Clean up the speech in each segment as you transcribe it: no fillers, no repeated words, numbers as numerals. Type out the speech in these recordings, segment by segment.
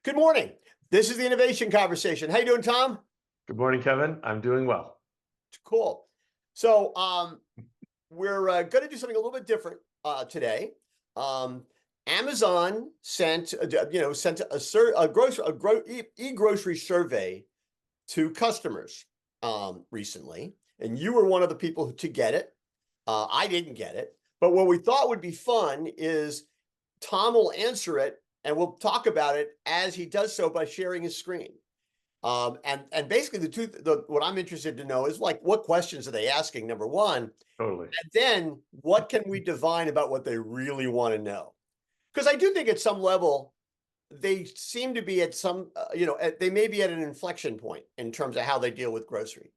Good morning. This is the Innovation Conversation. How you doing, Tom? Good morning, Kevin. I'm doing well. Cool. So, we're going to do something a little bit different today. Um, Amazon sent, sent a e-grocery survey to customers recently, and you were one of the people to get it. I didn't get it, but what we thought would be fun is Tom will answer it, and we'll talk about it as he does so by sharing his screen. And basically what I'm interested to know is like what questions are they asking, number one, Totally. and then what can we divine about what they really want to know? Because I do think at some level they seem to be at some they may be at an inflection point in terms of how they deal with grocery.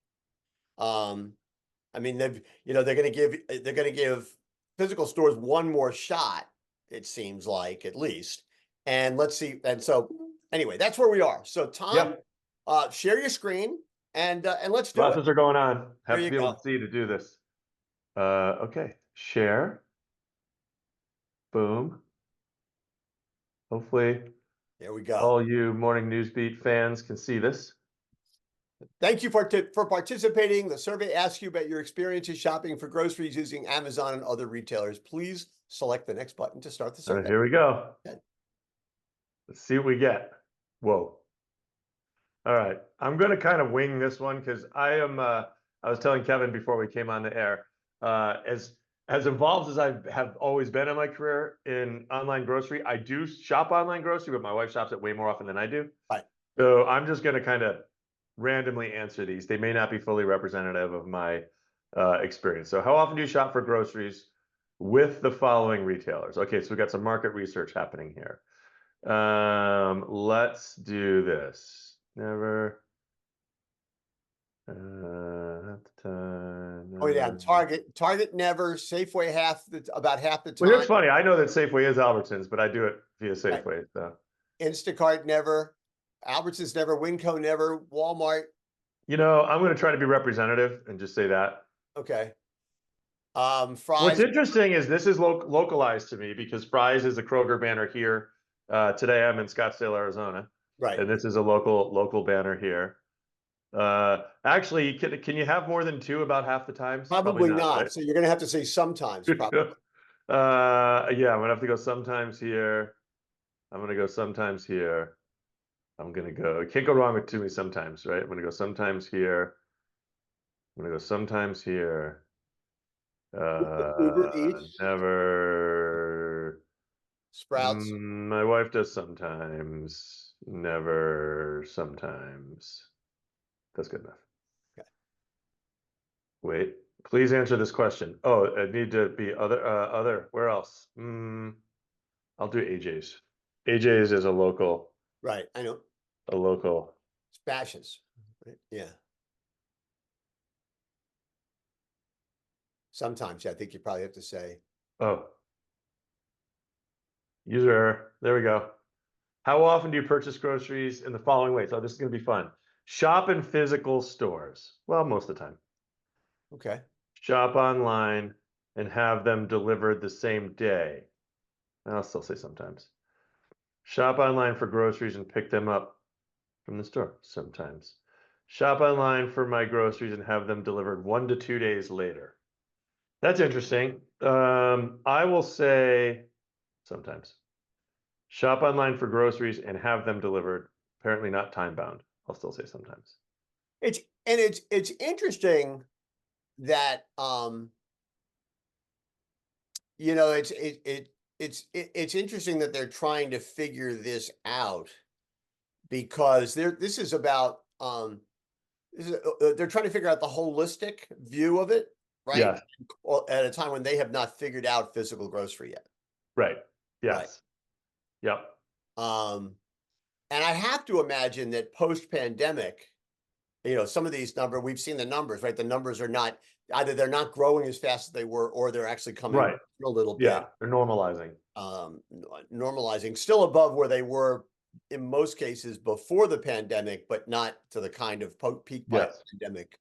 Um, I mean they're going to give physical stores one more shot, it seems like, at least. And let's see. And so anyway, that's where we are. So Tom, Yep. share your screen and let's do it. Classes are going on. There Have to you be able go. to see to do this. Okay. Share. Boom. Hopefully There we go. all you Morning Newsbeat fans can see this. Thank you for participating. The survey asks you about your experiences shopping for groceries using Amazon and other retailers. Please select the next button to start the All right, survey. here we go. Okay. Let's see what we get. Whoa. All right. I'm going to kind of wing this one because I was telling Kevin before we came on the air, as involved as I have always been in my career in online grocery, I do shop online grocery, but my wife shops it way more often than I do. Right. So I'm just going to kind of randomly answer these. They may not be fully representative of my experience. So how often do you shop for groceries with the following retailers? Okay, so we got some market research happening here. Let's do this. Never. Half the time. Oh yeah, Never. Target never, Safeway about half the Well, time. here's funny. I know that Safeway is Albertsons, but I do it via Right. Safeway. So, Instacart never, Albertsons never, Winco never, Walmart. I'm going to try to be representative and just say that. Okay. What's Fries. interesting is this is localized to me because Fry's is a Kroger banner here. Today I'm in Scottsdale, Arizona, Right. and this is a local banner here. Actually, can you have more than two about half the times? Probably Probably not, right? not. So you're going to have to say sometimes, probably. Yeah, I'm gonna have to go sometimes here. I'm gonna go sometimes here. Can't go wrong with too many sometimes, right? I'm gonna go sometimes here. I'm gonna go sometimes here. Uber Eats, Never. Sprouts. My wife does sometimes. Never, sometimes. That's good enough. Okay. Wait, please answer this question. Oh, I need to be other. Where else? I'll do AJ's. AJ's is Right. I know. a local. Spashes. Right? Yeah. Sometimes, yeah, I think you probably have to say. Oh, user. There we go. How often do you purchase groceries in the following ways? Oh, this is going to be fun. Shop in physical stores. Well, most of the time. Okay. Shop online and have them delivered the same day. I'll still say sometimes. Shop online for groceries and pick them up from the store sometimes. Shop online for my groceries and have them delivered 1 to 2 days later. That's interesting. I will say sometimes. Shop online for groceries and have them delivered. Apparently not time bound. I'll still say sometimes. It's interesting that it's interesting that they're trying to figure this out because this is about they're trying to figure out the holistic view of it, right? Yes. At a time when they have not figured out physical grocery yet. Right. Right. Yes. Yep. And I have to imagine that post-pandemic, some of these we've seen the numbers, right? The numbers are not either they're not growing as fast as they were, or they're actually coming Right. a little Yeah. bit, They're normalizing. normalizing, still above where they were in most cases before the pandemic, but not to the kind of peak Yes. pandemic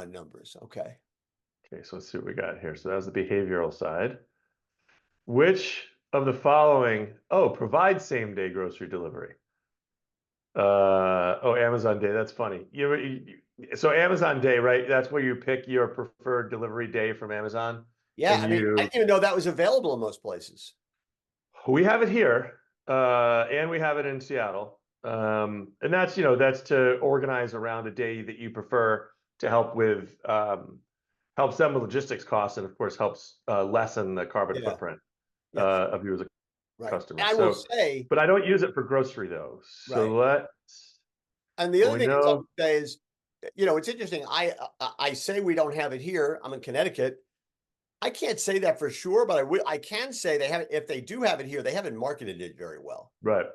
numbers. Okay. Okay. So let's see what we got here. So that was the behavioral side. Which of the following, provide same day grocery delivery? Oh, Amazon Day. That's funny. So Amazon Day, right? That's where you pick your preferred delivery day from Amazon, Yeah, and I mean, I you didn't even know that was available in most places. we have it here, and we have it in Seattle. And that's that's to organize around a day that you prefer to help with helps them with logistics costs, and of course helps lessen the carbon Yeah, footprint yeah, of you as a right. customer. And I will So, say, but I don't use it for grocery though. right. So let's. And the Well, other we thing is, I know. would say is, it's interesting. I say we don't have it here. I'm in Connecticut. I can't say that for sure, but I can say they have. If they do have it here, they haven't marketed it very well. Right.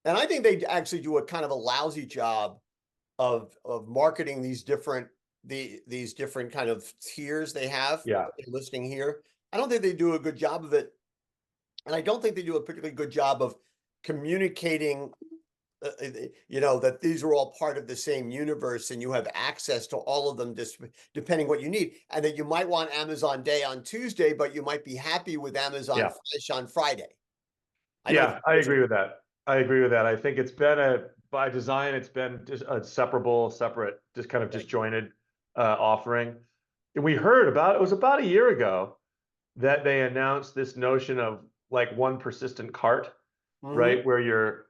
And I think they actually do a kind of a lousy job of marketing these different kind of tiers they have Yeah. listing here. I don't think they do a good job of it, and I don't think they do a particularly good job of communicating. That these are all part of the same universe, and you have access to all of them, just depending what you need, and that you might want Amazon Day on Tuesday, but you might be happy with Amazon Yeah. Fresh on Friday. I don't Yeah. think I those are agree with that. I agree with that. I think it's been by design, it's been just a separate, just kind of right. disjointed offering. And we heard it was about a year ago that they announced this notion of like one persistent cart, Hmm. right? Where your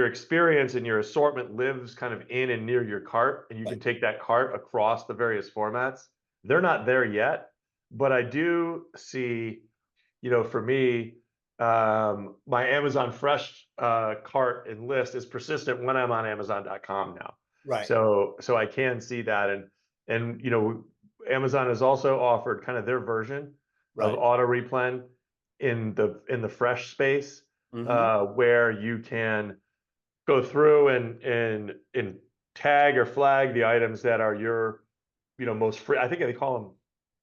experience and your assortment lives kind of in and near your cart, and you can Right. take that cart across the various formats. They're not there yet, but I do see, for me, my Amazon Fresh cart and list is persistent when I'm on Amazon.com now. Right. So I can see that, and Amazon has also offered kind of their version of Right. auto replen in the fresh space, Hmm. where you can go through and tag or flag the items that are your most free. I think they call them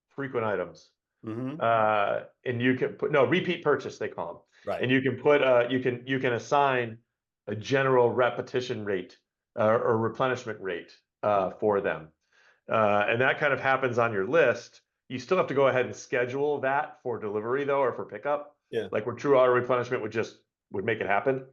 frequent items, Hmm. and you can put no repeat purchase, they call them, Right. and you can put you can assign a general repetition rate or replenishment rate for them, and that kind of happens on your list. You still have to go ahead and schedule that for delivery though, or for pickup, Yeah. like where true auto replenishment would make it happen.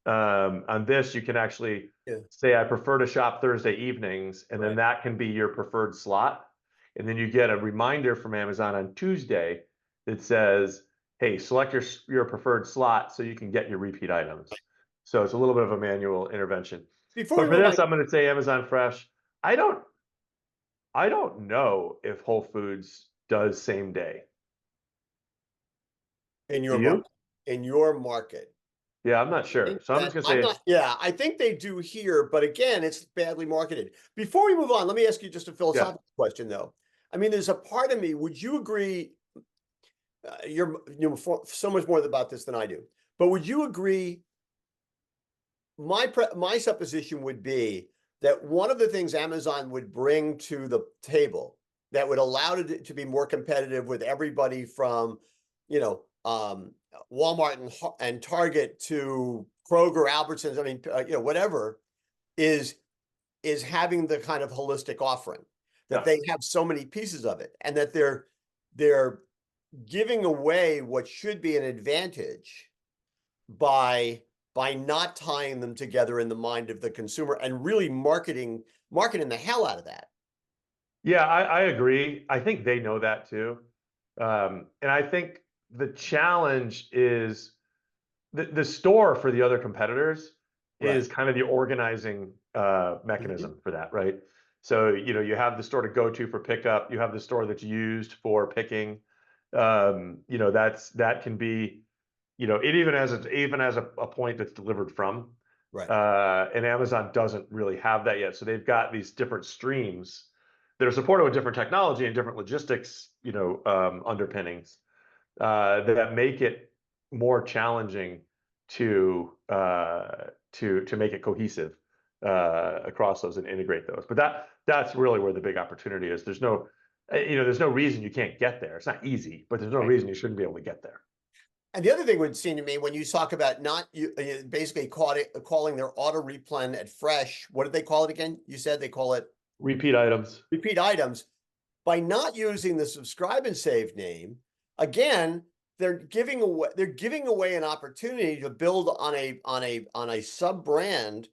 On this, you can actually Yeah. say, I prefer to shop Thursday evenings, and then Right. that can be your preferred slot. And then you get a reminder from Amazon on Tuesday that says, hey, select your preferred slot so you can get your repeat items. So it's a little bit of a manual intervention. Before But we for move on, this, I'm going to say Amazon Fresh. I don't I don't know if Whole Foods does same day. in Do your you? market, in your market, Yeah, I'm not I sure. think So I'm that just going I'm to say, not. Yeah, I think they do here, but again, it's badly marketed. Before we move on, let me ask you just a yeah, philosophical question, though. I mean, there's a part of me. Would you agree? So much more about this than I do. But would you agree? My supposition would be that one of the things Amazon would bring to the table that would allow it to be more competitive with everybody from, you know, um, Walmart and Target to Kroger, Albertsons. I mean, whatever is having the kind of holistic offering that yeah. they have so many pieces of it, and that they're giving away what should be an advantage by not tying them together in the mind of the consumer and really marketing the hell out of that. Yeah, I agree. I think they know that too. And I think the challenge is the store for the other competitors Right. is kind of the organizing Mhm. mechanism for that, right? So, you have the store to go to for pickup, you have the store that's used for picking. That can be, it even has a point that's delivered from. Right. And Amazon doesn't really have that yet. So they've got these different streams that are supported with different technology and different logistics, underpinnings that make it more challenging to make it cohesive across those and integrate those. But that's really where the big opportunity is. There's no reason you can't get there. It's not easy, but there's no Right. reason you shouldn't be able to get there. And the other thing would seem to me when you talk about not you basically calling their auto replen at Fresh, what did they call it again? You said they call it Repeat items. repeat items. By not using the subscribe and save name, again, they're giving away an opportunity to build on a sub brand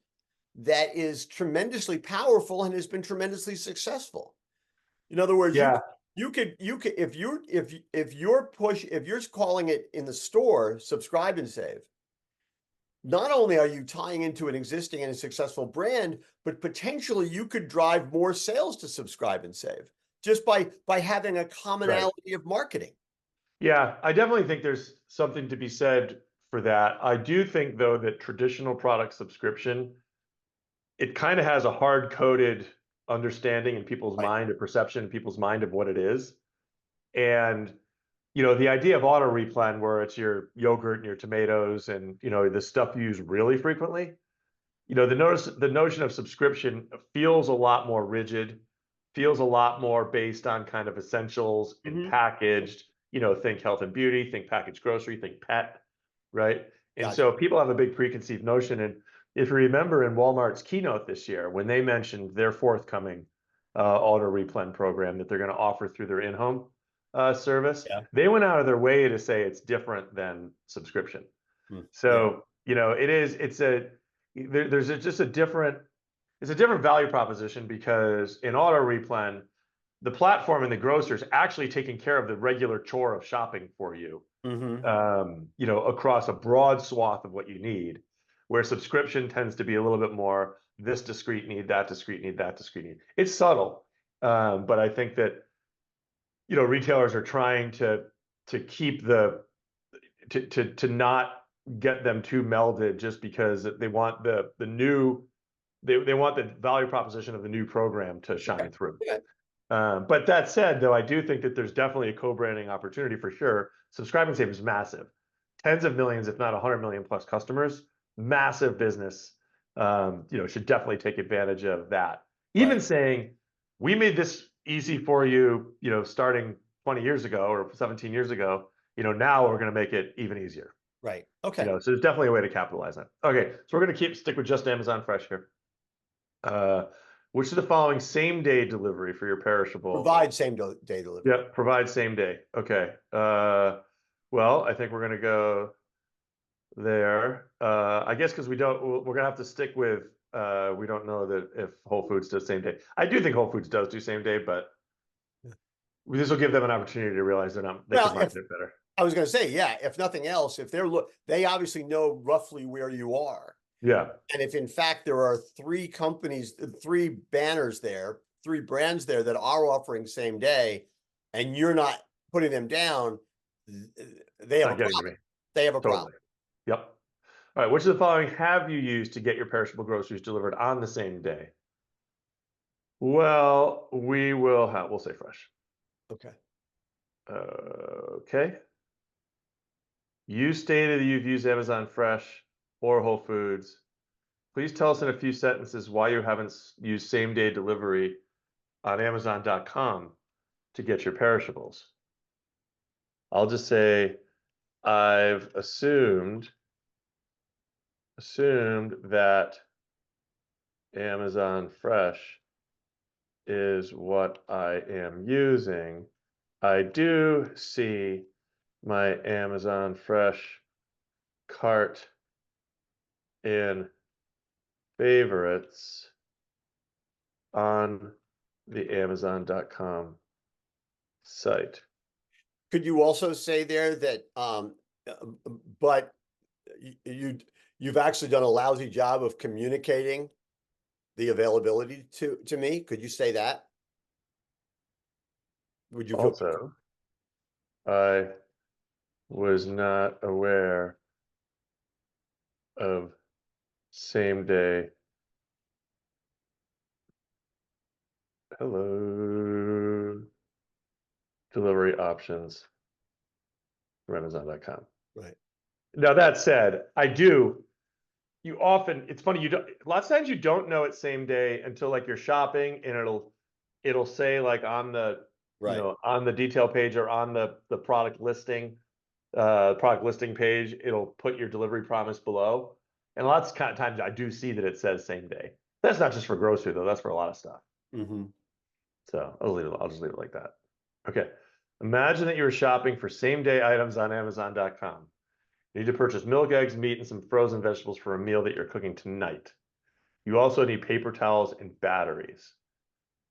that is tremendously powerful and has been tremendously successful. In other words, Yeah. you could if you're calling it in the store subscribe and save, not only are you tying into an existing and a successful brand, but potentially you could drive more sales to subscribe and save just by having a commonality of marketing. Yeah, I definitely think there's something to be said for that. I do think, though, that traditional product subscription, it kind of has a hard-coded understanding in people's Right. mind, a perception in people's mind of what it is. And, the idea of auto replen where it's your yogurt and your tomatoes and, the stuff you use really frequently, the notion of subscription feels a lot more rigid, feels a lot more based on kind of essentials and Mm-hmm. packaged, think health and beauty, think packaged grocery, think pet, right? And Gotcha. so people have a big preconceived notion. And if you remember in Walmart's keynote this year, when they mentioned their forthcoming auto replen program that they're going to offer through their in-home service, Yeah. they went out of their way to say it's different than subscription. Yeah. So, there's just it's a different value proposition because in auto replen, the platform and the grocer is actually taking care of the regular chore of shopping for you, Mm-hmm. across a broad swath of what you need, where subscription tends to be a little bit more this discrete need, that discrete need, that discrete need. It's subtle, but I think that retailers are trying to keep to not get them too melded just because they want the new they want the value proposition of the new program to shine through. Okay. But that said, though, I do think that there's definitely a co-branding opportunity for sure. Subscribe and Save is massive, tens of millions, if not 100 million plus customers, massive business. Should definitely take advantage of that. Right. Even saying we made this easy for you, starting 20 years ago or 17 years ago. Now we're going to make it even easier. Right. Okay. So there's definitely a way to capitalize on it. Okay, so we're going to stick with just Amazon Fresh here. Which of the following same day delivery for your perishable? Provide same day delivery. Yeah, provide same day. Okay. Well, I think we're gonna go there. I guess because we're gonna have to stick with. We don't know that if Whole Foods does same day. I do think Whole Foods does do same day, but this will give them an opportunity to realize they can market it better. I was going to say, yeah, if nothing else, if they obviously know roughly where you are. Yeah. And if in fact there are three banners there, three brands there that are offering same day, and you're not putting them down, they have a problem. They have a problem. Yep. All right. Which of the following have you used to get your perishable groceries delivered on the same day? Well, we'll say Fresh. Okay. Okay. You stated that you've used Amazon Fresh or Whole Foods. Please tell us in a few sentences why you haven't used same-day delivery on Amazon.com to get your perishables. I'll just say I've assumed that Amazon Fresh is what I am using. I do see my Amazon Fresh cart in favorites on the Amazon.com site. Could you also say there that, but you've actually done a lousy job of communicating the availability to me? Could you say that? Would you feel Also, I was not aware of same day. Hello. Delivery options from Amazon.com. right? Now, that said, it's funny, lots of times you don't know it's same day until like you're shopping and it'll say like on the, Right. on the detail page or on the product listing page, it'll put your delivery promise below. And lots of times I do see that it says same day. That's not just for grocery though, that's for a lot of stuff. Mm-hmm. So I'll just leave it like that. Okay. Imagine that you're shopping for same day items on Amazon.com. You need to purchase milk, eggs, meat, and some frozen vegetables for a meal that you're cooking tonight. You also need paper towels and batteries.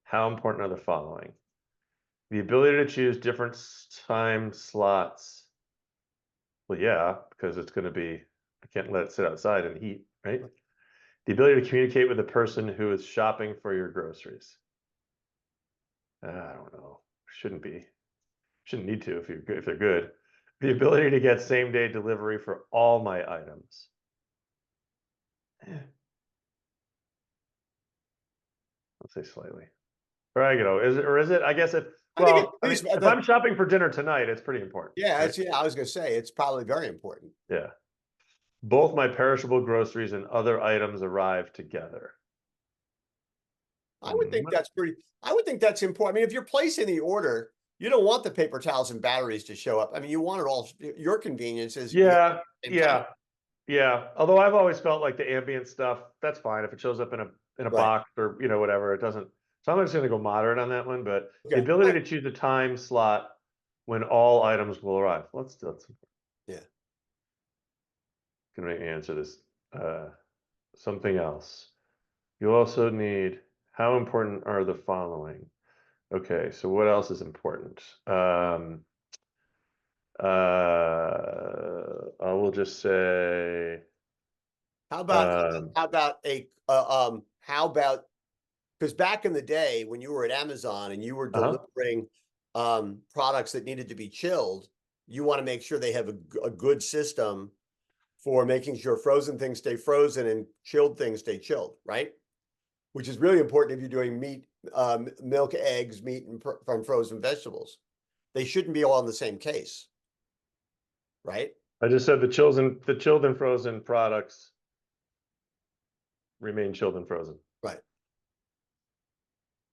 How important are the following? The ability to choose different time slots. Well, yeah, because it's going to be, I can't let it sit outside in the heat, right? The ability to communicate with the person who is shopping for your groceries. I don't know. Shouldn't be. Shouldn't need to if they're good. The ability to get same day delivery for all my items. Let's say slightly. Oregano, is it? I guess if I think at I mean, least if I'm shopping for dinner tonight, it's pretty important. yeah, Right? it's, yeah, I was gonna say it's probably very important. Yeah. Both my perishable groceries and other items arrive together. I would think that's pretty, I would think that's important. I mean, if you're placing the order, you don't want the paper towels and batteries to show up. I mean, you want it all, your convenience is you get Yeah, it at the same time. yeah, yeah. Although I've always felt like the ambient stuff, that's fine if it shows up in a Right. box or whatever. It doesn't. So I'm just going to go moderate on that one. But the Okay. ability to choose a time slot when all items will arrive. Let's Yeah. Can make me answer this. Something else. You also need, how important are the following? Okay, so what else is important? I will just say, How about um, how about because back in the day when you were at Amazon and you were uh-huh. delivering products that needed to be chilled, you want to make sure they have a good system for making sure frozen things stay frozen and chilled things stay chilled, right? Which is really important if you're doing meat, milk, eggs, meat, and from frozen vegetables. They shouldn't be all in the same case, right? I just said the chilled and frozen products remain chilled and frozen. Right.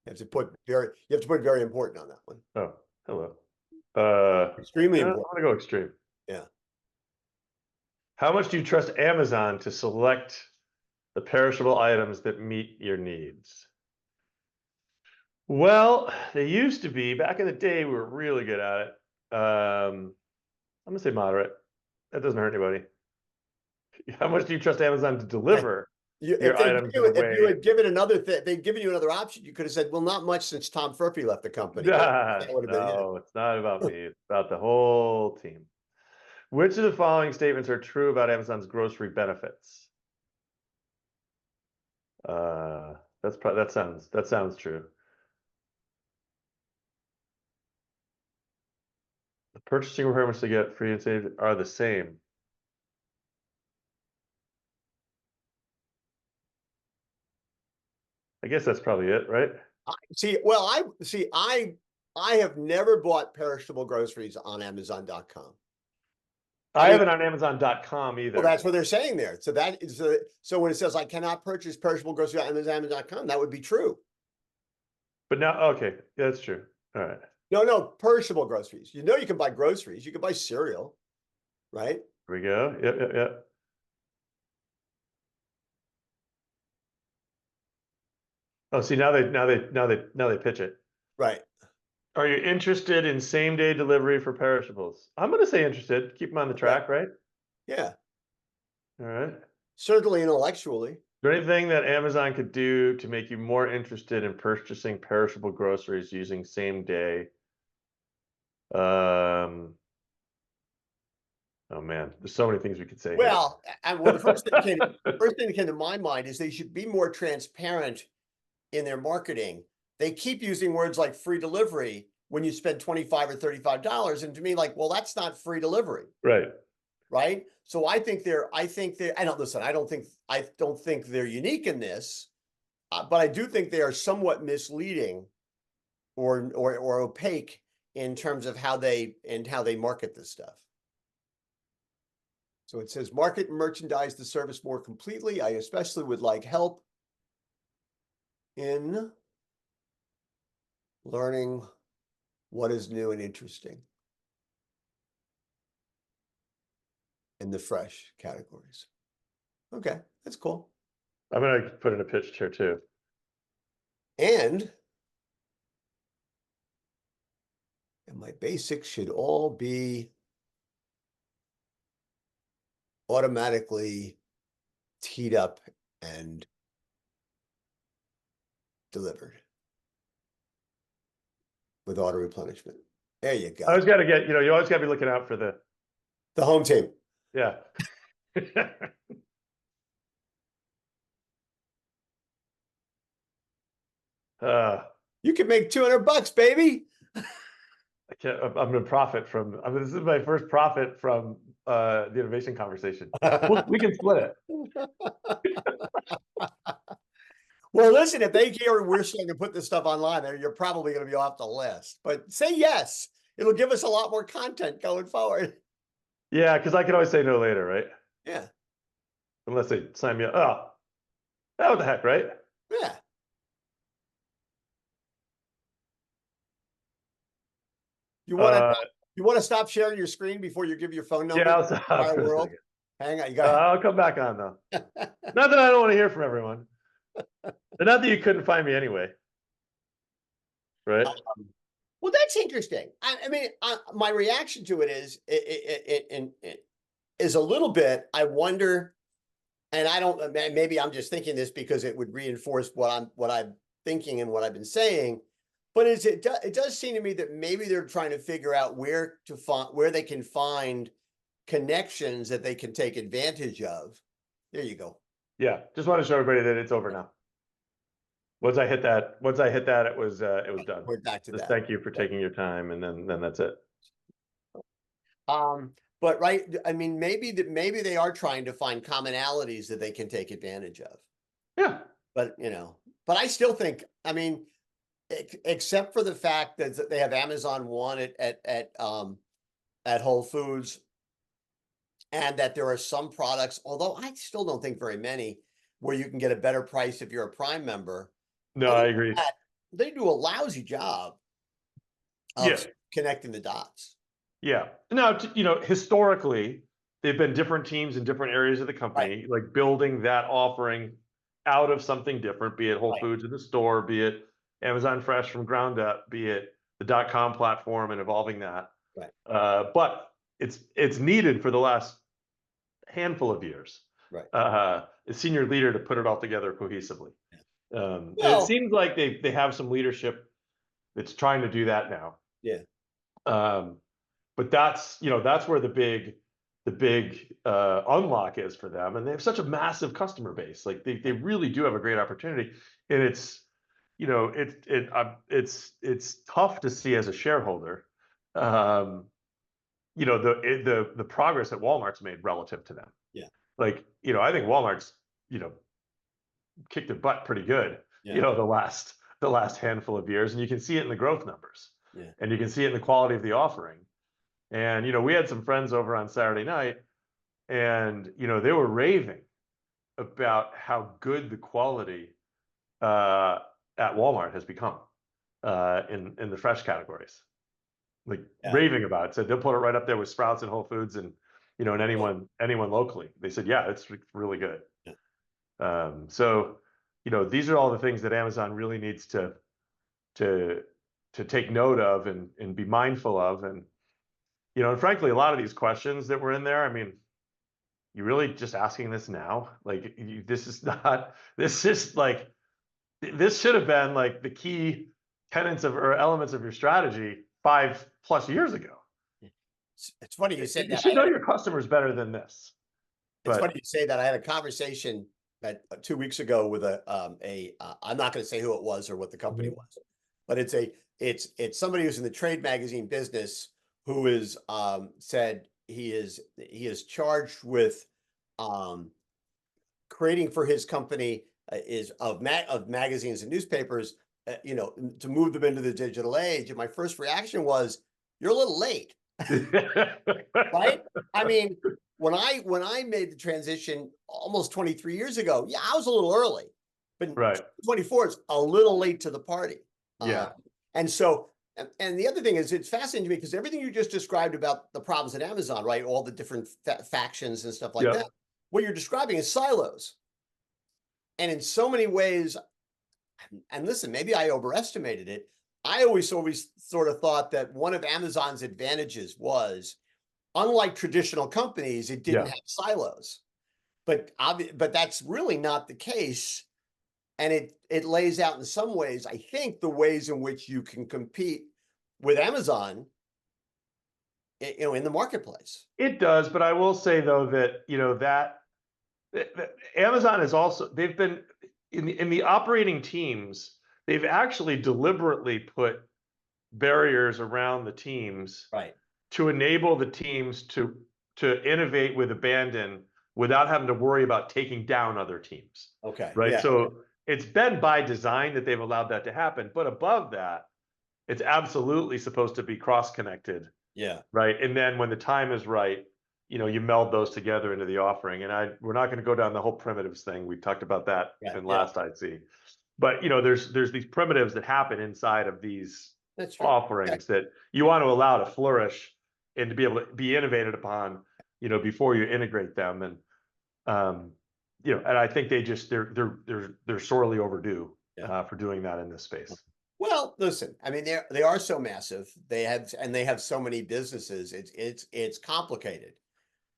You have to put very important on that one. Oh, hello. Extremely I'm important. gonna go extreme. Yeah. How much do you trust Amazon to select the perishable items that meet your needs? Well, they used to be, back in the day, we were really good at it. I'm gonna say moderate. That doesn't hurt anybody. How much do you trust Amazon to deliver your items in a If you way? had given another thing, they'd given you another option. You could have said, "Well, not much since Tom Furphy left the company." That would have been it. No, it's not about me. It's about the whole team. Which of the following statements are true about Amazon's grocery benefits? That sounds true. The purchasing requirements to get free and saved are the same. I guess that's probably it, right? I have never bought perishable groceries on Amazon.com. I I mean, haven't on Amazon.com well, either. that's what they're saying there. So that is so when it says I cannot purchase perishable groceries on Amazon.com, that would be true. But now, okay, yeah, that's true. All right. No, perishable groceries. You know, you can buy groceries. You can buy cereal, right? Here we go. Yep. Oh, see, now they pitch it. Right. Are you interested in same day delivery for perishables? I'm going to say interested. Keep them on the Okay. track, right? Yeah. All right. Certainly intellectually. Is there anything that Amazon could do to make you more interested in purchasing perishable groceries using same day? Oh man, there's so many things we could say here. Well, the first thing that came to my mind is they should be more transparent in their marketing. They keep using words like free delivery when you spend $25 or $35. And to me, like, well, that's not free delivery. Right. Right. So I think I don't think they're unique in this, but I do think they are somewhat misleading or opaque in terms of how they market this stuff. So it says market and merchandise the service more completely. I especially would like help in learning what is new and interesting in the fresh categories. Okay, that's cool. I'm going to put in a pitch here too. And my basics should all be automatically teed up and delivered with auto replenishment. There you I go. always got to get, you always got to be looking out for the home team. Yeah. You can make $200, baby. I'm going to profit from. This is my first profit from the innovation conversation. We can split it. Well, listen, if they hear we're starting to put this stuff online, you're probably going to be off the list. But say yes. It'll give us a lot more content going forward. Yeah, because I can always say no later, right? Yeah. Unless they sign me up. Oh, what the heck, right? Yeah. You want to stop sharing your screen before you give your phone number? Yeah, I'll stop for a world? second. Hang on, you got. I'll come back on though. Not that I don't want to hear from everyone, but not that you couldn't find me anyway, right? Well, that's interesting. I mean, my reaction to it is a little bit. I wonder, and I don't. Maybe I'm just thinking this because it would reinforce what I'm thinking and what I've been saying. But it does seem to me that maybe they're trying to figure out where they can find connections that they can take advantage of. There you go. Yeah, just want to show everybody that it's over now. Once I hit that, it was done. We're back to Just that. thank you for taking your time, and then that's it. But right, I mean, maybe they are trying to find commonalities that they can take advantage of. Yeah. But but I still think, I mean, except for the fact that they have Amazon One at Whole Foods, and that there are some products, although I still don't think very many, where you can get a better price if you're a Prime member. No, I agree. They do a lousy job of connecting the dots. Yeah. Now, historically, they've been different teams in different areas of the company, like building that offering out of something different, be it Whole Foods in the store, be it Amazon Fresh from ground up, be it the .com platform and evolving that. Right. But it's needed for the last handful of years. Right. A senior leader to put it all together cohesively. Well, it seems like they have some leadership that's trying to do that now. Yeah. But that's where the big unlock is for them, and they have such a massive customer base. Like they really do have a great opportunity, and it's tough to see as a shareholder, the progress that Walmart's made relative to them. Yeah. Like, I think Walmart's, kicked their butt pretty good, the last handful of years, and you can see it in the growth numbers. Yeah. And you can see it in the quality of the offering. And, we had some friends over on Saturday night, and, they were raving about how good the quality at Walmart has become in the fresh categories. Like raving about it. Said they'll put it right up there with Sprouts and Whole Foods and, and anyone locally. They said, yeah, it's really good. Yeah. So, these are all the things that Amazon really needs to take note of and be mindful of. And, and frankly, a lot of these questions that were in there, I mean, you really just asking this now? Like, this should have been like the key tenets or elements of your strategy 5+ years ago. It's funny you say that. You should know your customers better than this. It's funny you say that. I had a conversation 2 weeks ago with I'm not going to say who it was or what the company was, but it's somebody who's in the trade magazine business who is said he is charged with creating for his company of magazines and newspapers, to move them into the digital age. And my first reaction was, you're a little late. Right? I mean, when I made the transition almost 23 years ago, yeah, I was a little early, but 24 is a little late to the party. Yeah. And so, and the other thing is, it's fascinating to me because everything you just described about the problems at Amazon, right? All the different factions and stuff like that. What you're describing is silos. And in so many ways, and listen, maybe I overestimated it. I always sort of thought that one of Amazon's advantages was, unlike traditional companies, it didn't have silos. But that's really not the case. and it lays out in some ways, I think, the ways in which you can compete with Amazon, in the marketplace. It does, but I will say though that that Amazon is also, they've been in the operating teams, they've actually deliberately put barriers around the teams Right. to enable the teams to innovate with abandon without having to worry about taking down other teams. Okay. Right. Yeah. So it's been by design that they've allowed that to happen. But above that, it's absolutely supposed to be cross-connected. Yeah. Right. And then when the time is right, you meld those together into the offering. And we're not going to go down the whole primitives thing. We talked about that in last IC. But there's these primitives that happen inside of these That's true. offerings that you want to allow to flourish and to be able to be innovated upon, before you integrate them. And and I think they're sorely overdue for doing that in this space. Well, listen, I mean, they are so massive. They have so many businesses. It's complicated,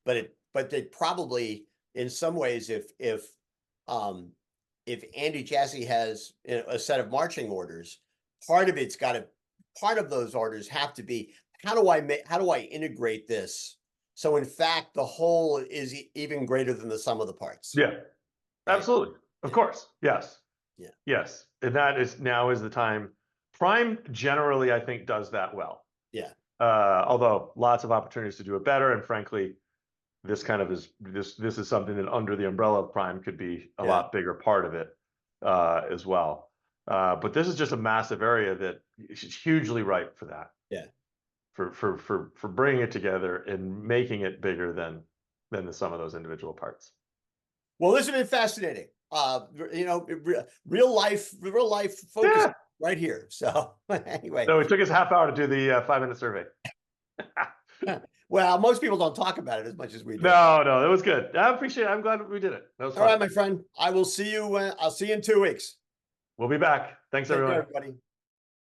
but they probably, in some ways, if Andy Jassy has a set of marching orders, part of those orders have to be, how do I integrate this? So in fact, the whole is even greater than the sum of the parts. Yeah, right? Absolutely. Of course. Yes. Yeah. Yes. And that is, now is the time. Prime generally, I think, does that well. Yeah. Although lots of opportunities to do it better. And frankly, this is something that under the umbrella of Prime could be a lot bigger part of it as well. But this is just a massive area that is hugely ripe for that. Yeah. For bringing it together and making it bigger than the sum of those individual parts. Well, this has been fascinating. Real life focus right here. So anyway. So it took us a half hour to do the 5-minute survey. Well, most people don't talk about it as much as we do. No, it was good. I appreciate it. I'm glad we did it. That was fun. All right, my friend. I will see you. I'll see you in 2 weeks. We'll be back. Thanks, everyone. Take care, everybody.